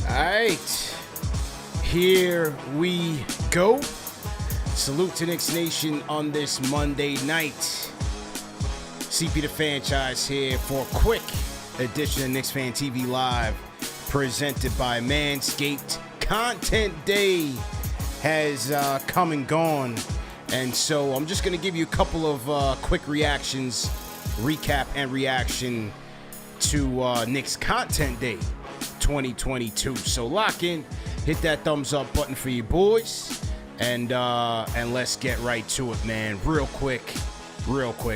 All right, here we go. Salute to Knicks Nation on this Monday night. CP the Franchise here for a quick edition of KnicksFanTV Live, presented by Manscaped. Content Day has come and gone, and so I'm just going to give you a couple of quick reactions, recap and reaction to Knicks Content Day 2022. So lock in, hit that thumbs up button for you boys, and let's get right to it, man. Real quick.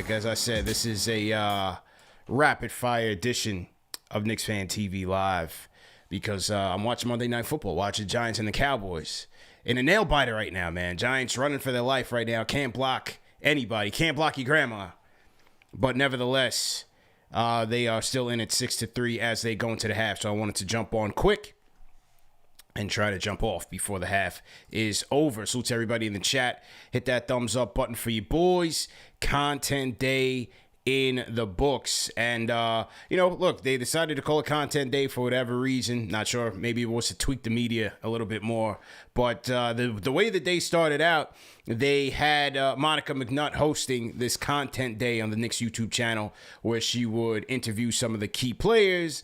As I said, this is a rapid fire edition of KnicksFanTV Live because I'm watching Monday Night Football, watching Giants and the Cowboys in a nail biter right now, man. Giants running for their life right now. Can't block anybody. Can't block your grandma. But nevertheless, they are still in at 6-3 as they go into the half. So I wanted to jump on quick and try to jump off before the half is over. Salute to everybody in the chat. Hit that thumbs up button for you boys. Content Day in the books. And, look, they decided to call it Content Day for whatever reason. Not sure. Maybe it was to tweak the media a little bit more. But the way the day started out, they had Monica McNutt hosting this Content Day on the Knicks YouTube channel where she would interview some of the key players,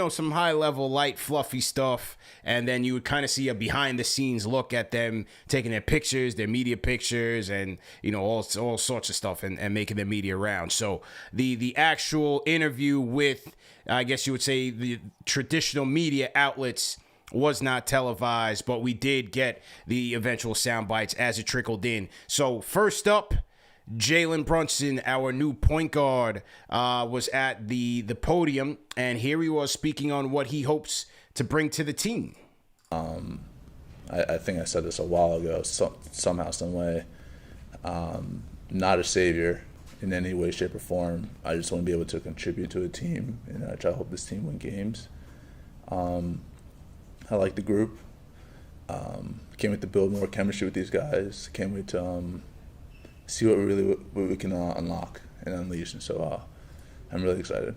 some high-level, light, fluffy stuff. And then you would kind of see a behind-the-scenes look at them taking their pictures, their media pictures, and, all sorts of stuff and making their media round. So the actual interview with, I guess you would say, the traditional media outlets was not televised, but we did get the eventual sound bites as it trickled in. So first up, Jalen Brunson, our new point guard, was at the podium, and here he was speaking on what he hopes to bring to the team. I think I said this a while ago, somehow, some way. Not a savior in any way, shape, or form. I just want to be able to contribute to a team, and I try to help this team win games. I like the group. Can't wait to build more chemistry with these guys. Can't wait to see what we can unlock and unleash. And so I'm really excited.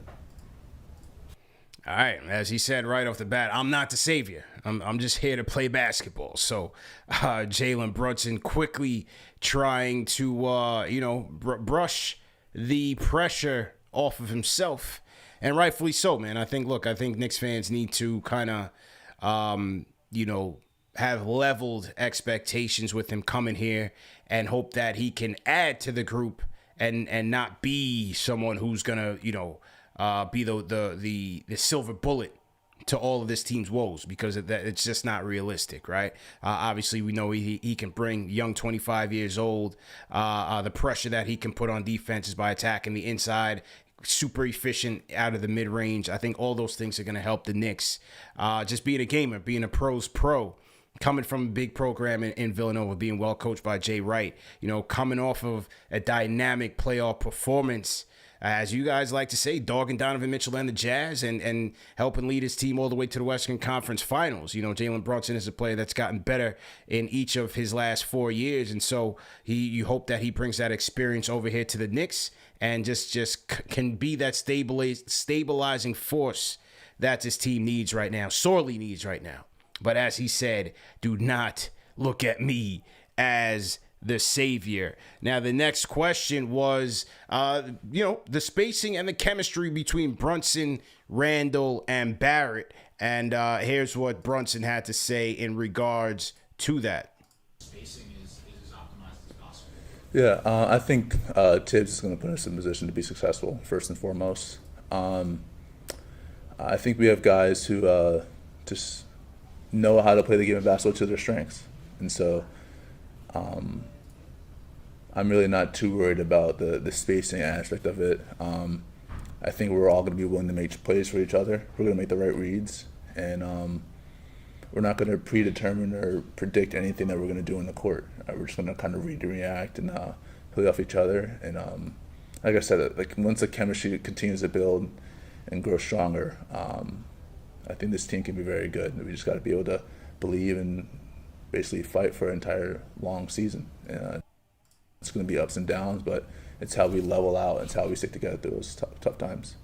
All right, as he said right off the bat, I'm not the savior. I'm just here to play basketball. So Jalen Brunson quickly trying to brush the pressure off of himself, and rightfully so, man. I think Knicks fans need to kind of have leveled expectations with him coming here and hope that he can add to the group and not be someone who's gonna be the silver bullet to all of this team's woes, because it's just not realistic, right? Obviously, we know he can bring young 25 years old. The pressure that he can put on defenses by attacking the inside, super efficient out of the mid-range. I think all those things are going to help the Knicks. Just being a gamer, being a pro's pro, coming from a big program in Villanova, being well coached by Jay Wright, coming off of a dynamic playoff performance, as you guys like to say, dogging Donovan Mitchell and the Jazz and helping lead his team all the way to the Western Conference Finals. Jalen Brunson is a player that's gotten better in each of his last 4 years, and so you hope that he brings that experience over here to the Knicks and just can be that stabilizing force that this team needs right now, sorely needs right now. But as he said, do not look at me as the savior. Now, the next question was, the spacing and the chemistry between Brunson, Randle, and Barrett. And here's what Brunson had to say in regards to that. Spacing is as optimized as possible. Yeah, I think Tibbs is going to put us in position to be successful, first and foremost. I think we have guys who just know how to play the game of basketball to their strengths. And so I'm really not too worried about the spacing aspect of it. I think we're all going to be willing to make plays for each other. We're going to make the right reads, and we're not going to predetermine or predict anything that we're going to do in the court. We're just going to kind of read and react and play off each other. And like I said, once the chemistry continues to build and grow stronger, I think this team can be very good. We just got to be able to believe and basically fight for an entire long season. It's going to be ups and downs, but it's how we level out. It's how we stick together through those tough times.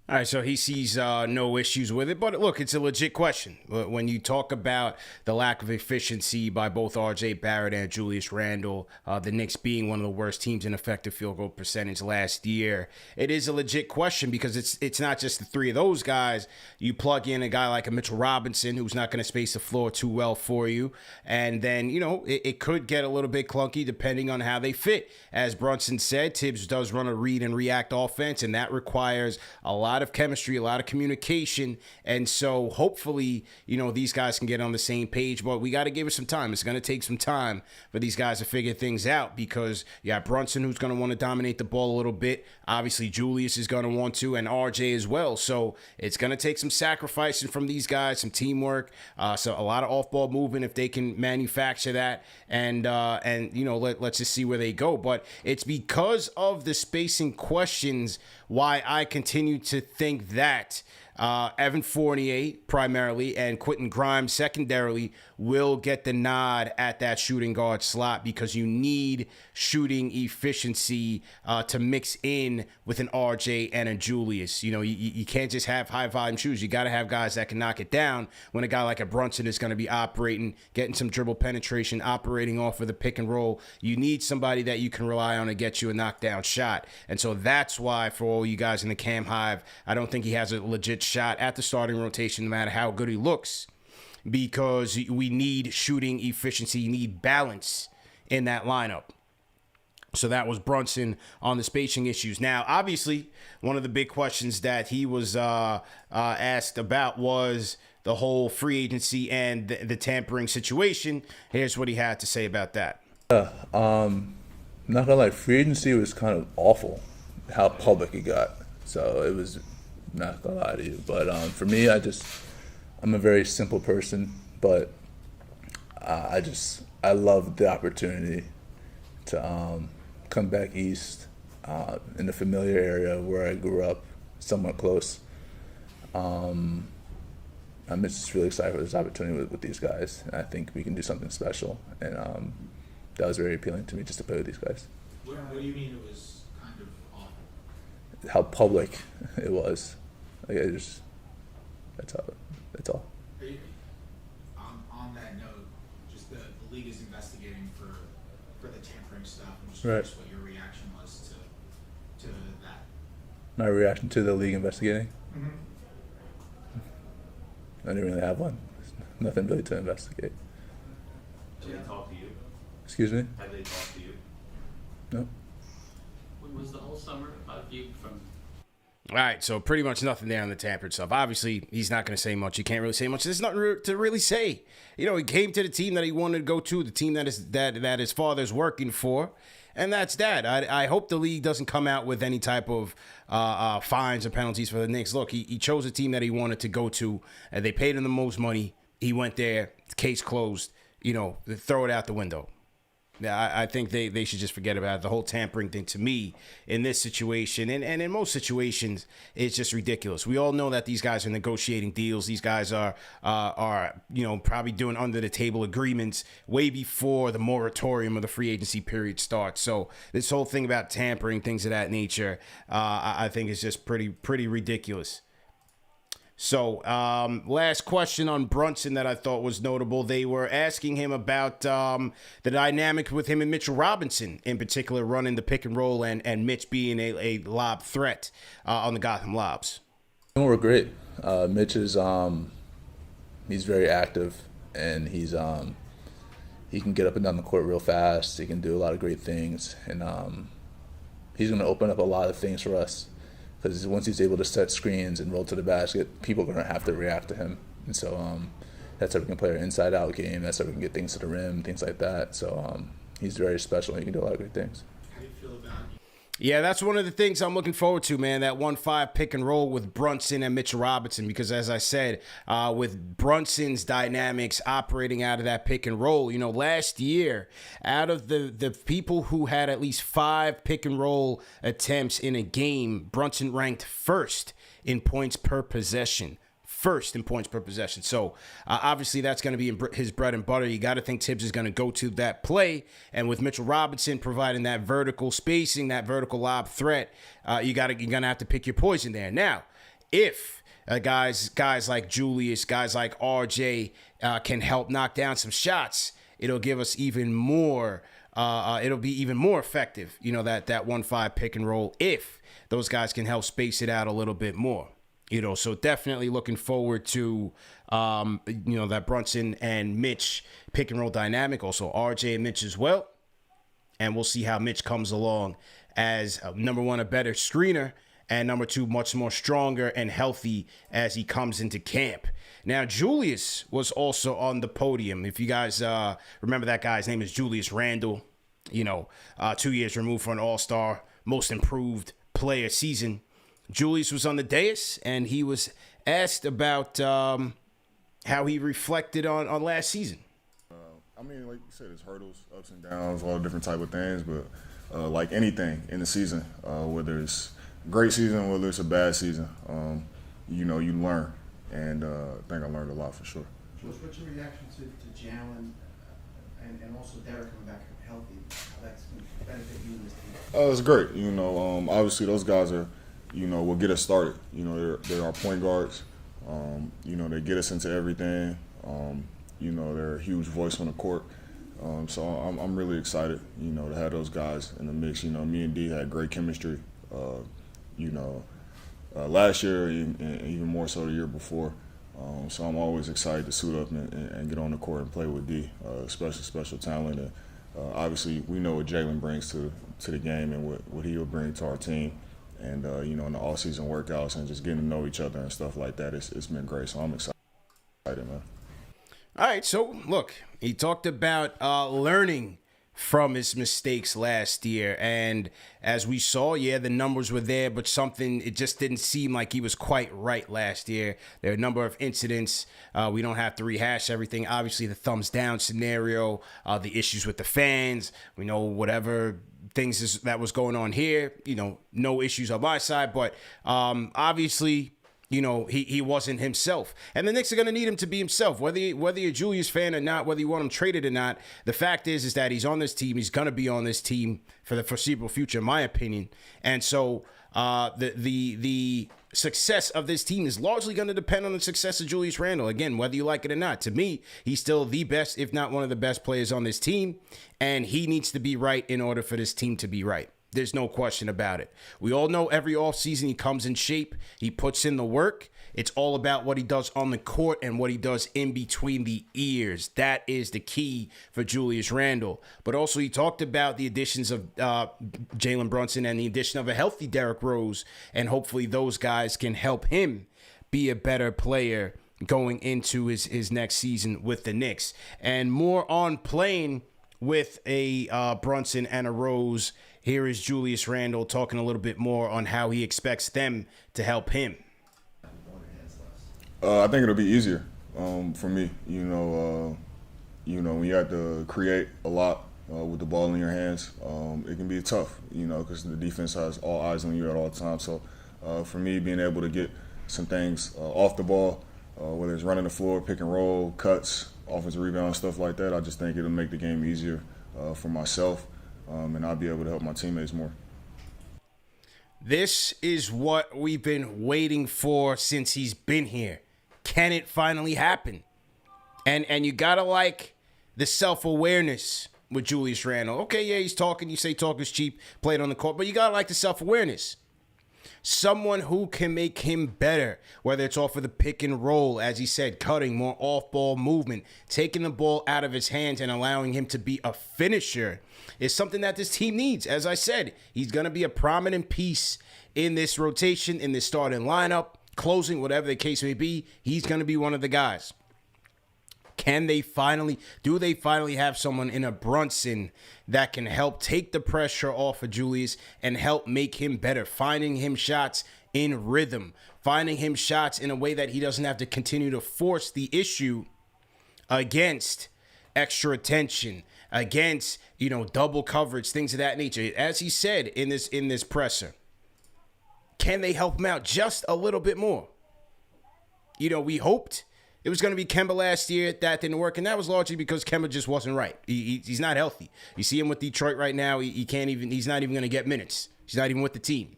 All right, so he sees no issues with it. But look, it's a legit question. When you talk about the lack of efficiency by both R.J. Barrett and Julius Randle, the Knicks being one of the worst teams in effective field goal percentage last year, it is a legit question because it's not just the three of those guys. You plug in a guy like a Mitchell Robinson who's not going to space the floor too well for you. And then, it could get a little bit clunky depending on how they fit. As Brunson said, Tibbs does run a read and react offense, and that requires a lot of chemistry, a lot of communication, and so hopefully, these guys can get on the same page, but we got to give it some time. It's going to take some time for these guys to figure things out because you got Brunson who's going to want to dominate the ball a little bit. Obviously, Julius is going to want to, and RJ as well, so it's going to take some sacrificing from these guys, some teamwork, so a lot of off-ball movement if they can manufacture that, and let's just see where they go. But it's because of the spacing questions why I continue to think that Evan Fournier primarily and Quentin Grimes secondarily will get the nod at that shooting guard slot because you need shooting efficiency to mix in with an RJ and a Julius. You can't just have high volume shooters. You got to have guys that can knock it down when a guy like a Brunson is going to be operating, getting some dribble penetration, operating off of the pick and roll. You need somebody that you can rely on to get you a knockdown shot. And so that's why for all you guys in the Cam Hive, I don't think he has a legit shot at the starting rotation no matter how good he looks, because we need shooting efficiency, you need balance in that lineup. So that was Brunson on the spacing issues. Now, obviously, one of the big questions that he was asked about was the whole free agency and the tampering situation. Here's what he had to say about that. Not gonna lie, free agency was kind of awful, how public it got. So it was, not gonna lie to you, but for me, I'm a very simple person, but I love the opportunity to come back east in the familiar area where I grew up, somewhat close. I'm just really excited for this opportunity with these guys, and I think we can do something special, and that was very appealing to me just to play with these guys. What do you mean it was kind of awful? How public it was. That's all. On that note, just the league is investigating for the tampering stuff. I'm just Right. curious what your reaction was to that. My reaction to the league investigating? Mm-hmm. I didn't really have one. Nothing really to investigate. Have they talked to you? Excuse me? Have they talked to you? No. When was the whole summer about you from? All right, so pretty much nothing there on the tampered stuff. Obviously, he's not going to say much. He can't really say much. There's nothing to really say. He came to the team that he wanted to go to, the team that his father's working for, and that's that. I hope the league doesn't come out with any type of fines or penalties for the Knicks. Look, he chose a team that he wanted to go to, and they paid him the most money. He went there. Case closed. Throw it out the window. Yeah, I think they should just forget about it. The whole tampering thing, to me, in this situation, and in most situations, it's just ridiculous. We all know that these guys are negotiating deals. These guys are probably doing under-the-table agreements way before the moratorium of the free agency period starts. So this whole thing about tampering, things of that nature, I think is just pretty ridiculous. So, last question on Brunson that I thought was notable. They were asking him about the dynamic with him and Mitchell Robinson, in particular, running the pick and roll and Mitch being a lob threat on the Gotham Lobs. We're great. Mitch is he's very active, and he can get up and down the court real fast. He can do a lot of great things, and he's going to open up a lot of things for us. Because once he's able to set screens and roll to the basket, people are going to have to react to him. And so that's how we can play our inside-out game. That's how we can get things to the rim, things like that. So he's very special, and he can do a lot of great things. How do you feel about it? Yeah, that's one of the things I'm looking forward to, man, that 1-5 pick and roll with Brunson and Mitchell Robinson, because as I said, with Brunson's dynamics operating out of that pick and roll, last year, out of the people who had at least 5 pick and roll attempts in a game, Brunson ranked first in points per possession. So obviously that's going to be his bread and butter. You got to think Tibbs is going to go to that play. And with Mitchell Robinson providing that vertical spacing, that vertical lob threat, you're going to have to pick your poison there. Now, if guys like Julius, guys like RJ can help knock down some shots, it'll give us even more. It'll be even more effective, that 1-5 pick and roll if those guys can help space it out a little bit more. So definitely looking forward to, that Brunson and Mitch pick and roll dynamic. Also RJ and Mitch as well. And we'll see how Mitch comes along as number one, a better screener, and number two, much more stronger and healthy as he comes into camp. Now, Julius was also on the podium. If you guys remember, that guy's name is Julius Randle. 2 years removed for an all-star, most improved player season. Julius was on the dais, and he was asked about how he reflected on last season. I mean, like you said, it's hurdles, ups and downs, all different type of things. But like anything in the season, whether it's a great season, whether it's a bad season, you learn. And I think I learned a lot for sure. Jules, what's your reaction to Jalen and also Derrick coming back healthy? How that's going to benefit you in this team? It's great. Obviously those guys are, will get us started. They're our point guards. They get us into everything. They're a huge voice on the court. So I'm really excited, to have those guys in the mix. Me and D had great chemistry, last year and even more so the year before. So I'm always excited to suit up and get on the court and play with D, especially special talent. And obviously we know what Jalen brings to the game and what he'll bring to our team. And, in the all-season workouts and just getting to know each other and stuff like that, it's been great. So I'm excited, man. All right, so look, he talked about learning from his mistakes last year, and as we saw, the numbers were there, but it just didn't seem like he was quite right last year. There are a number of incidents. We don't have to rehash everything. Obviously, the thumbs down scenario, the issues with the fans. We know whatever things that was going on here. No issues on my side, but obviously, he wasn't himself. And the Knicks are going to need him to be himself, whether you're a Julius fan or not, whether you want him traded or not. The fact is that he's on this team. He's going to be on this team for the foreseeable future, in my opinion. And so the success of this team is largely going to depend on the success of Julius Randle. Again, whether you like it or not, to me, he's still the best, if not one of the best players on this team. And he needs to be right in order for this team to be right. There's no question about it. We all know every offseason he comes in shape. He puts in the work. It's all about what he does on the court and what he does in between the ears. That is the key for Julius Randle. But also he talked about the additions of Jalen Brunson and the addition of a healthy Derrick Rose. And hopefully those guys can help him be a better player going into his next season with the Knicks. And more on playing with a Brunson and a Rose. Here is Julius Randle talking a little bit more on how he expects them to help him. I think it'll be easier for me. When you have to create a lot with the ball in your hands, it can be tough, because the defense has all eyes on you at all times. So for me, being able to get some things off the ball, whether it's running the floor, pick and roll, cuts, offensive rebound, stuff like that, I just think it'll make the game easier for myself. And I'll be able to help my teammates more. This is what we've been waiting for since he's been here. Can it finally happen? And you gotta like the self-awareness with Julius Randle. Okay, yeah, he's talking. You say talk is cheap, played on the court, but you gotta like the self-awareness. Someone who can make him better, whether it's off of the pick and roll, as he said, cutting, more off-ball movement, taking the ball out of his hands and allowing him to be a finisher, is something that this team needs. As I said, he's going to be a prominent piece in this rotation, in this starting lineup, closing, whatever the case may be. He's going to be one of the guys. Do they finally have someone in a Brunson that can help take the pressure off of Julius and help make him better, finding him shots in rhythm, finding him shots in a way that he doesn't have to continue to force the issue against extra attention, against, double coverage, things of that nature. As he said in this presser, can they help him out just a little bit more? We hoped it was going to be Kemba last year. That didn't work, and that was largely because Kemba just wasn't right. He's not healthy. You see him with Detroit right now. He's not even going to get minutes. He's not even with the team.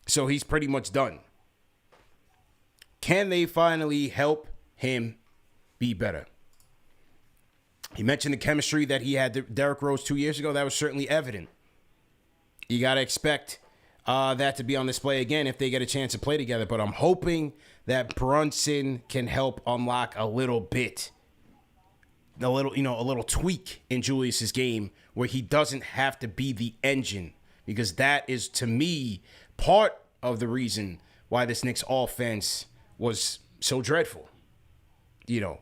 So he's pretty much done. Can they finally help him be better? He mentioned the chemistry that he had with Derrick Rose 2 years ago. That was certainly evident. You got to expect that to be on display again if they get a chance to play together. But I'm hoping that Brunson can help unlock a little bit, a little tweak in Julius's game where he doesn't have to be the engine, because that is, to me, part of the reason why this Knicks offense was so dreadful.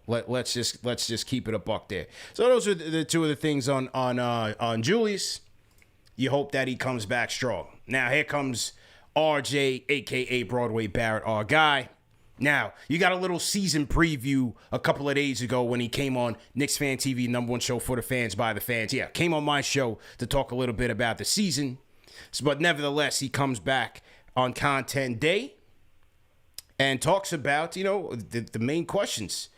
Let's just keep it a buck there. So those are the two of the things on Julius. You hope that he comes back strong. Now here comes RJ, aka Broadway Barrett, our guy. Now you got a little season preview a couple of days ago when he came on KnicksFanTV, number one show for the fans by the fans. Yeah, came on my show to talk a little bit about the season. But nevertheless, he comes back on Content Day and talks about, the main questions.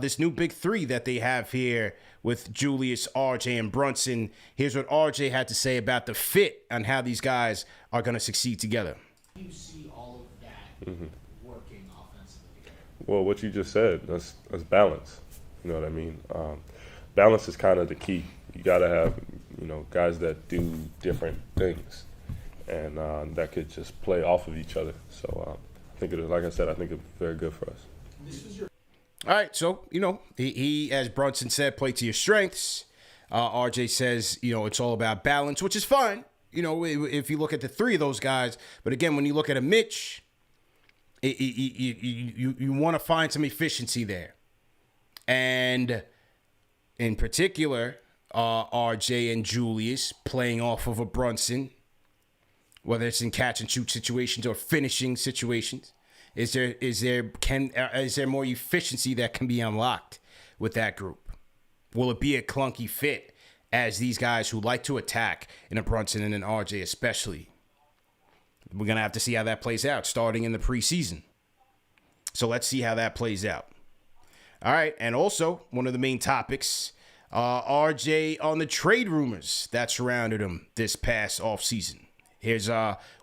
This new big three that they have here with Julius, RJ, and Brunson. Here's what RJ had to say about the fit and how these guys are going to succeed together. You see all of that working offensively. Well, what you just said, that's balance. You know what I mean? Balance is kind of the key. You got to have, guys that do different things and that could just play off of each other. So I think like I said, I think it's very good for us. All right, so, he, as Brunson said, play to your strengths. RJ says, it's all about balance, which is fine, if you look at the three of those guys. But again, when you look at a Mitch, you want to find some efficiency there. And in particular, RJ and Julius playing off of a Brunson, whether it's in catch and shoot situations or finishing situations. Is there more efficiency that can be unlocked with that group? Will it be a clunky fit as these guys who like to attack in a Brunson and an RJ especially? We're going to have to see how that plays out starting in the preseason. So let's see how that plays out. All right, and also one of the main topics, RJ on the trade rumors that surrounded him this past offseason. Here's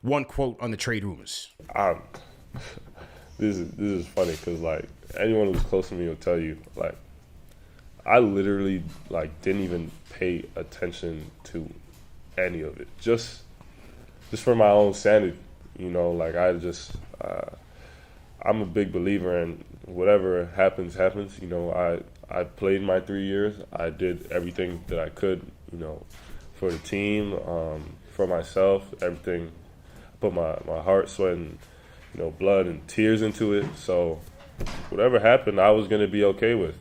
one quote on the trade rumors. This is funny because, like, anyone who's close to me will tell you, like, I literally, didn't even pay attention to any of it. Just for my own sanity, I'm a big believer in whatever happens. I played my 3 years. I did everything that I could, for the team, for myself, everything. I put my heart, sweat, and blood and tears into it. So whatever happened, I was gonna be okay with.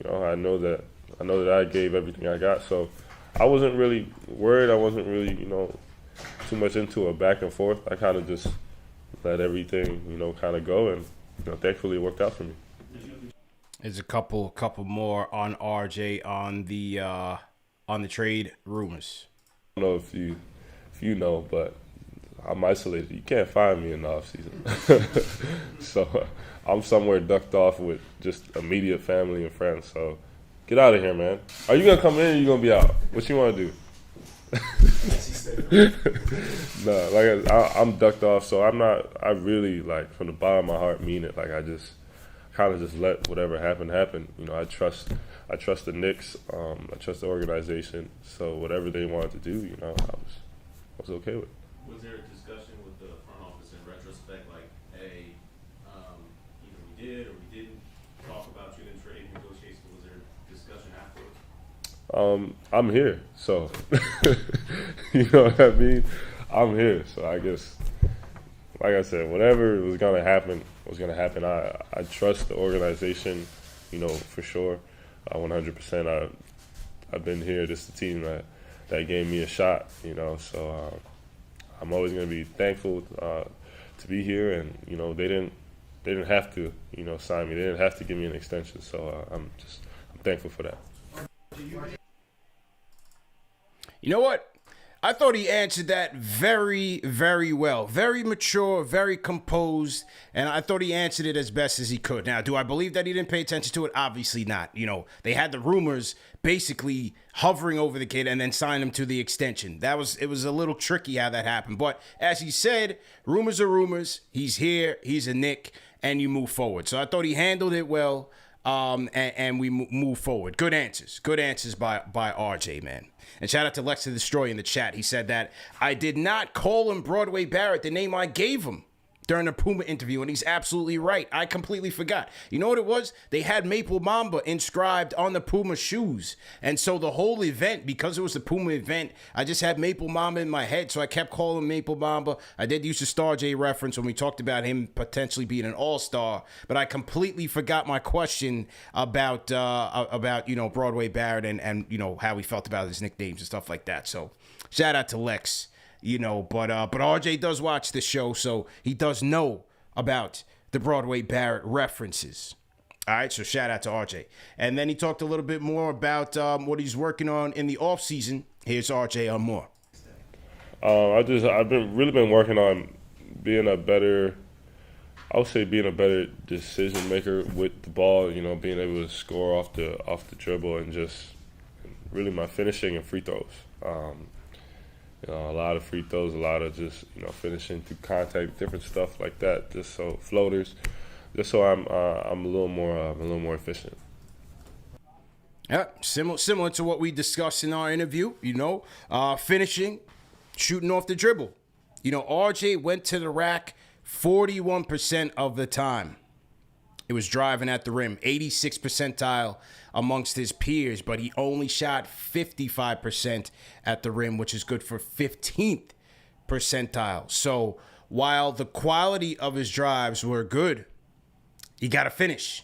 I know that I gave everything I got. So I wasn't really worried. I wasn't really, too much into a back and forth. I kind of just let everything, kind of go, and thankfully it worked out for me. There's a couple more on RJ on the trade rumors. I don't know if you know, but I'm isolated. You can't find me in the offseason. So I'm somewhere ducked off with just immediate family and friends. So get out of here, man. Are you going to come in or are you going to be out? What you want to do? No, I'm ducked off. So I really, from the bottom of my heart, mean it. I just kind of just let whatever happen. I trust the Knicks. I trust the organization. So whatever they wanted to do, I was okay with it. Was there a discussion with the front office in retrospect, hey, either we did or we didn't talk about you in trade negotiations? Was there a discussion afterwards? I'm here, so you know what I mean? I'm here, so I guess, like I said, whatever was gonna happen was gonna happen. I trust the organization, for sure, 100%. I've been here. This is the team that gave me a shot, so. I'm always going to be thankful to be here, and they didn't have to sign me. They didn't have to give me an extension, so I'm thankful for that. You know what? I thought he answered that very, very well. Very mature, very composed, and I thought he answered it as best as he could. Now, do I believe that he didn't pay attention to it? Obviously not. They had the rumors basically hovering over the kid and then signed him to the extension. It was a little tricky how that happened. But as he said, rumors are rumors. He's here. He's a Knick. and you move forward. So I thought he handled it well, and we move forward. Good answers by RJ, man. And shout out to Lex the Destroyer in the chat. He said that I did not call him Broadway Barrett, the name I gave him during the Puma interview, and he's absolutely right. I completely forgot. You know what it was? They had Maple Mamba inscribed on the Puma shoes. And so the whole event, because it was the Puma event, I just had Maple Mamba in my head, so I kept calling him Maple Mamba. I did use the Star J reference when we talked about him potentially being an all-star, but I completely forgot my question about Broadway Barrett and how he felt about his nicknames and stuff like that. So shout out to Lex. But RJ does watch the show, so he does know about the Broadway Barrett references. All right, so shout out to RJ. And then he talked a little bit more about what he's working on in the offseason. Here's RJ on more. I've been working on being a better decision maker with the ball. Being able to score off the dribble and just really my finishing and free throws. A lot of free throws, a lot of just finishing through contact, different stuff like that. Just so floaters, just so I'm a little more efficient. Yeah, similar to what we discussed in our interview. Finishing, shooting off the dribble. RJ went to the rack 41% of the time. It was driving at the rim, 86th percentile amongst his peers, but he only shot 55% at the rim, which is good for 15th percentile. So while the quality of his drives were good, you got to finish.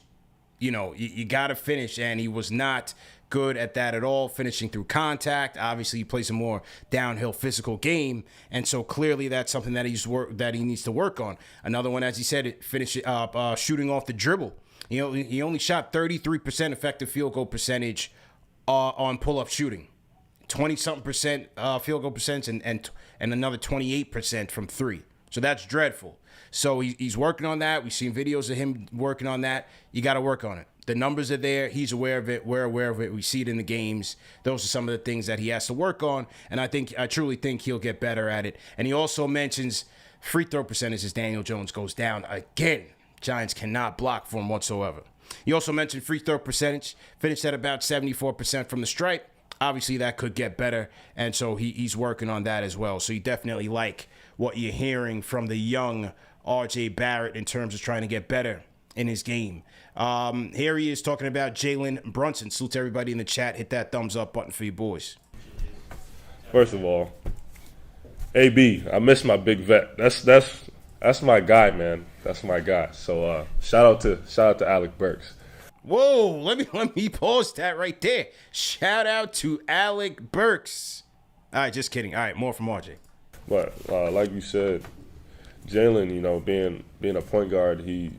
You got to finish, and he was not good at that at all, finishing through contact. Obviously, he plays a more downhill physical game, and so clearly that's something that he needs to work on. Another one, as he said, shooting off the dribble. He only shot 33% effective field goal percentage on pull-up shooting, 20-something% field goal percentage, and another 28% from three. So that's dreadful. So he's working on that. We've seen videos of him working on that. You got to work on it. The numbers are there. He's aware of it. We're aware of it. We see it in the games. Those are some of the things that he has to work on, and I truly think he'll get better at it. And he also mentions free throw percentage as Daniel Jones goes down again. Giants cannot block for him whatsoever. He also mentioned free throw percentage, finished at about 74% from the stripe. Obviously, that could get better, and so he's working on that as well. So you definitely like what you're hearing from the young RJ Barrett in terms of trying to get better in his game. Here he is talking about Jalen Brunson. Salute to everybody in the chat. Hit that thumbs up button for you boys. First of all, AB, I miss my big vet. That's my guy, man. That's my guy. So shout out to Alec Burks. Whoa, let me pause that right there. Shout out to Alec Burks. All right, just kidding. All right, more from RJ. But like you said, Jalen, being a point guard, he's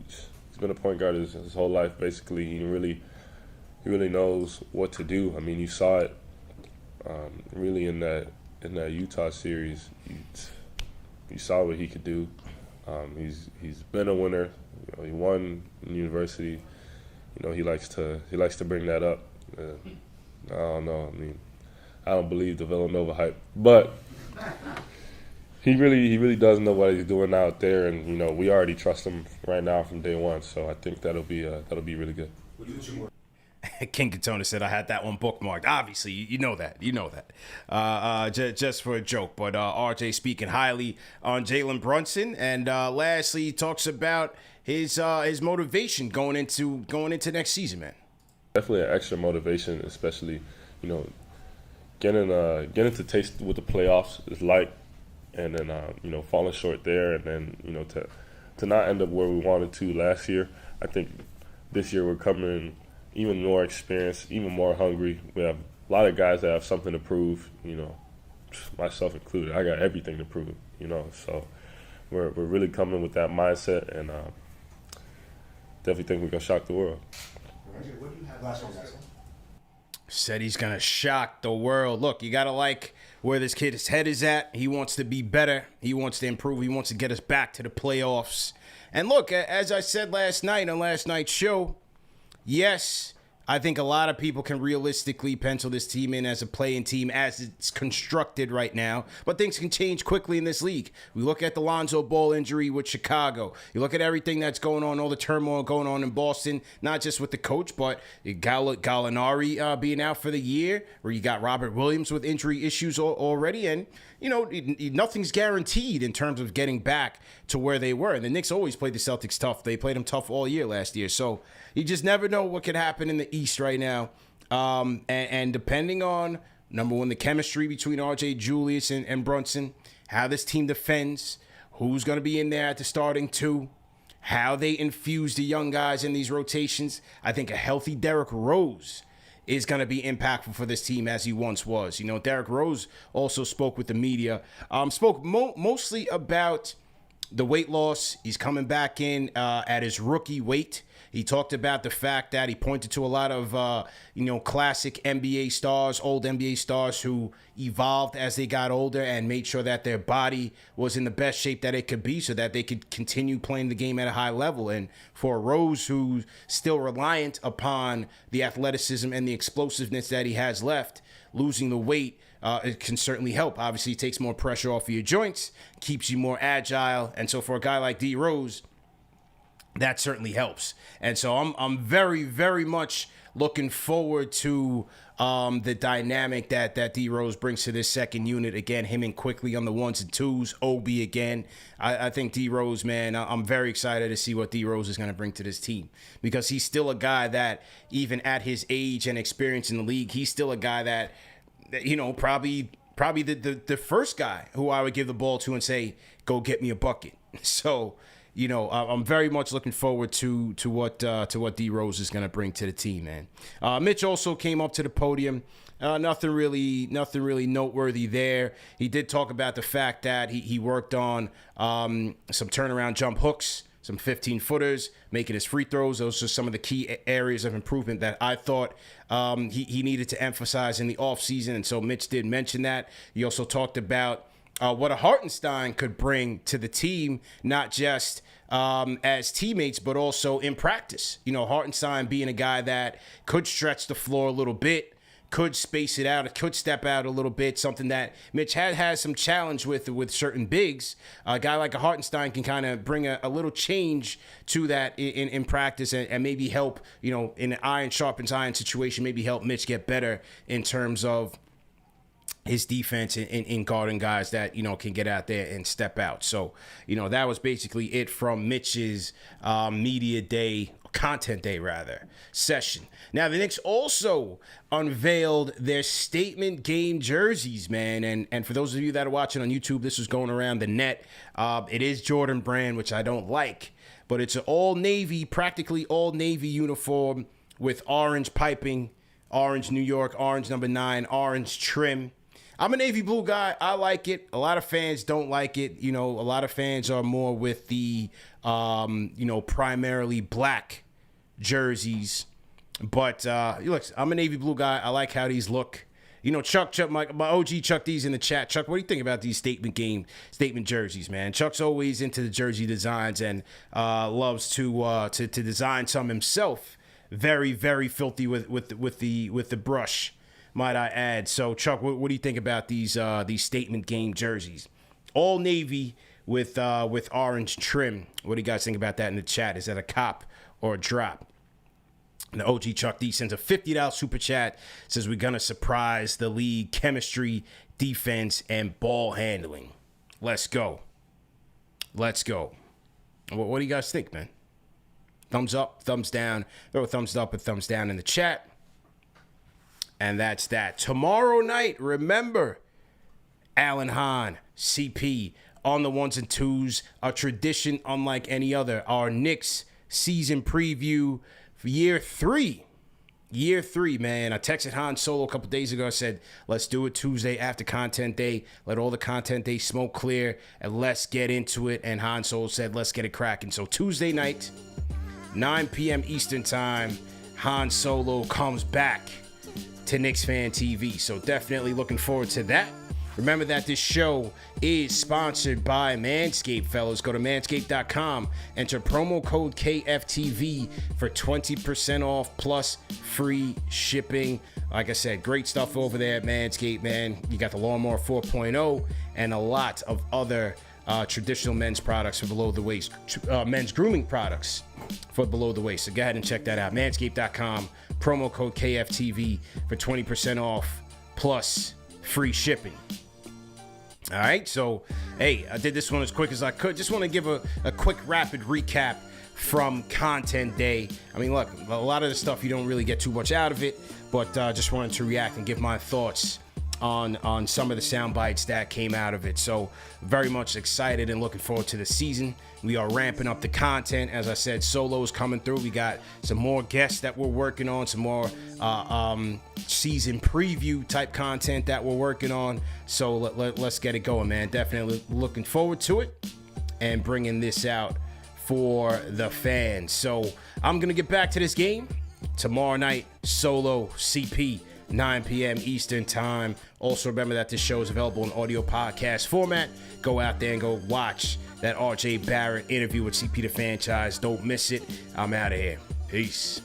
been a point guard his whole life. Basically, he really knows what to do. I mean, you saw it really in that Utah series. You saw what he could do. He's been a winner. He won in university. He likes to bring that up. I don't know. I mean, I don't believe the Villanova hype, but he really does know what he's doing out there, and we already trust him right now from day one. So I think that'll be really good. King Katona said I had that one bookmarked. Obviously, you know that. Just for a joke, but RJ speaking highly on Jalen Brunson, and lastly, he talks about his motivation going into next season, man. Definitely an extra motivation, especially getting to taste what the playoffs is like, and then falling short there, and then to not end up where we wanted to last year. I think this year we're coming even more experienced, even more hungry. We have a lot of guys that have something to prove, myself included. I got everything to prove, so we're really coming with that mindset, and definitely think we're going to shock the world. What do you have last one, guys? Said he's going to shock the world. Look, you got to like where this kid's head is at. He wants to be better. He wants to improve. He wants to get us back to the playoffs. And look, as I said last night on last night's show, yes, I think a lot of people can realistically pencil this team in as a play-in team as it's constructed right now. But things can change quickly in this league. We look at the Lonzo Ball injury with Chicago. You look at everything that's going on, all the turmoil going on in Boston, not just with the coach, but Gallinari being out for the year, where you got Robert Williams with injury issues already. And, you know, nothing's guaranteed in terms of getting back to where they were. And the Knicks always played the Celtics tough. They played them tough all year last year. So you just never know what could happen in the East right now. And depending on, number one, the chemistry between RJ, Julius, and Brunson, how this team defends, who's going to be in there at the starting two, how they infuse the young guys in these rotations. I think a healthy Derrick Rose is going to be impactful for this team as he once was. You know, Derrick Rose also spoke with the media, spoke mostly about the weight loss. He's coming back in at his rookie weight. He talked about the fact that he pointed to a lot of, classic NBA stars, old NBA stars who evolved as they got older and made sure that their body was in the best shape that it could be so that they could continue playing the game at a high level. And for Rose, who's still reliant upon the athleticism and the explosiveness that he has left, losing the weight, it can certainly help. Obviously, it takes more pressure off of your joints, keeps you more agile. And so for a guy like D Rose, that certainly helps. And so I'm very, very much looking forward to the dynamic that D Rose brings to this second unit. Again, him and Quickly on the ones and twos, Obi again. I think D Rose, man, I'm very excited to see what D Rose is going to bring to this team, because he's still a guy that, even at his age and experience in the league, he's still a guy that, you know, probably the first guy who I would give the ball to and say, go get me a bucket. So, you know, I'm very much looking forward to what D Rose is going to bring to the team, man. Mitch also came up to the podium. Nothing really noteworthy there. He did talk about the fact that he worked on some turnaround jump hooks, some 15-footers, making his free throws. Those are some of the key areas of improvement that I thought he needed to emphasize in the offseason. And so Mitch did mention that. He also talked about what a Hartenstein could bring to the team, not just as teammates, but also in practice. You know, Hartenstein being a guy that could stretch the floor a little bit, could space it out, could step out a little bit, something that Mitch has some challenge with certain bigs. A guy like a Hartenstein can kind of bring a little change to that in practice and maybe help, you know, in an iron sharpens iron situation, maybe help Mitch get better in terms of his defense in guarding guys that, you know, can get out there and step out. So, you know, that was basically it from Mitch's media day, content day rather, session. Now, the Knicks also unveiled their statement game jerseys, man. And for those of you that are watching on YouTube, this was going around the net. It is Jordan brand, which I don't like, but it's an all-navy, practically all-navy uniform with orange piping, orange New York, orange number 9, orange trim. I'm a navy blue guy. I like it. A lot of fans don't like it. You know, a lot of fans are more with the, primarily black jerseys. But, look, I'm a navy blue guy. I like how these look. You know, Chuck, my OG Chuck D's in the chat. Chuck, what do you think about these statement jerseys, man? Chuck's always into the jersey designs and loves to design some himself. Very, very filthy with the brush, might I add. So, Chuck, what do you think about these statement game jerseys? All navy with orange trim. What do you guys think about that in the chat? Is that a cop or a drop? And the OG Chuck D sends a $50 super chat. Says we're gonna surprise the league: chemistry, defense, and ball handling. Let's go. What do you guys think, man? Thumbs up, thumbs down. Throw a thumbs up and thumbs down in the chat. And that's that. Tomorrow night, remember, Alan Hahn, CP, on the ones and twos, a tradition unlike any other. Our Knicks season preview for year 3. Year 3, man. I texted Hahn Solo a couple days ago. I said, let's do it Tuesday after content day. Let all the content day smoke clear, and let's get into it. And Hahn Solo said, let's get it cracking. So Tuesday night, 9 p.m. Eastern time, Hahn Solo comes back to KnicksFanTV. So definitely looking forward to that. Remember that this show is sponsored by Manscaped, fellas. Go to manscaped.com, enter promo code KFTV for 20% off plus free shipping. Like I said, great stuff over there at Manscaped, man. You got the Lawnmower 4.0 and a lot of other traditional men's products for below the waist, men's grooming products for below the waist. So go ahead and check that out. Manscaped.com, promo code KFTV for 20% off plus free shipping. All right, so hey, I did this one as quick as I could. Just want to give a quick rapid recap from Content Day. I mean, look, a lot of the stuff you don't really get too much out of it, but just wanted to react and give my thoughts on some of the sound bites that came out of it. So very much excited and looking forward to the season. We are ramping up the content. As I said, Solo's coming through. We got some more guests that we're working on, some more season preview type content that we're working on. So let's get it going, man. Definitely looking forward to it and bringing this out for the fans. So I'm going to get back to this game tomorrow night. Solo, CP, 9 p.m. Eastern time. Also remember that this show is available in audio podcast format. Go out there and go watch that RJ Barrett interview with CP the Franchise. Don't miss it. I'm out of here. Peace.